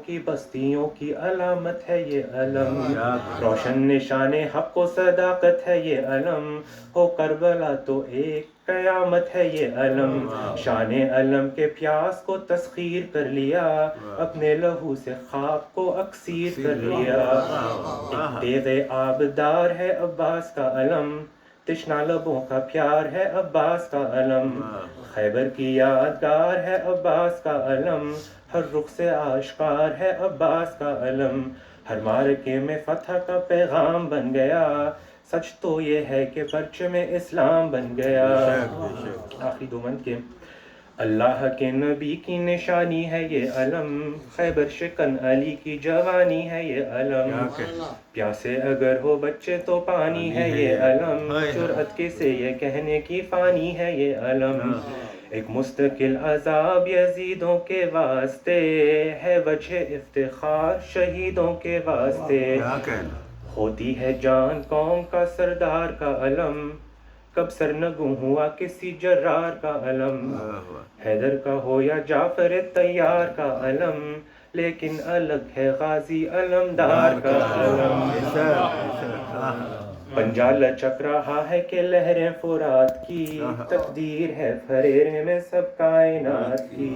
کی بستیوں کی علامت ہے یہ علم، روشن نشان حق و صداقت ہے یہ علم، ہو کربلا تو ایک قیامت ہے یہ علم، شان علم کے پیاس کو تسخیر کر لیا، اپنے لہو سے خاک کو اکسیر کر لیا، ایک تیغ آبدار ہے عباس کا علم، تشنا لبوں کا پیار ہے عباس کا علم، خیبر کی یادگار ہے عباس کا علم، ہر رخ سے آشکار ہے عباس کا علم، ہر مارکے میں فتح کا پیغام بن گیا، سچ تو یہ ہے کہ پرچم اسلام بن گیا۔ آخری دو بند کے اللہ کے نبی کی نشانی ہے یہ علم، خیبر شکن علی کی جوانی ہے یہ علم، پیاسے اگر ہو بچے تو پانی ہے یہ علم، جرأت کسے یہ کہنے کی فانی ہے یہ علم، ایک مستقل عذاب یزیدوں کے واسطے ہے وجہ افتخار شہیدوں کے واسطے، ہوتی ہے جان قوم کا سردار کا علم، کب سرنگوں ہوا کسی جرار کا علم، حیدر کا ہو یا جعفر طیار کا علم، لیکن الگ ہے غازی علمدار کا علم، پنجا لچک رہا ہے کہ لہریں فرات کی، تقدیر ہے پھریرے میں سب کائنات کی۔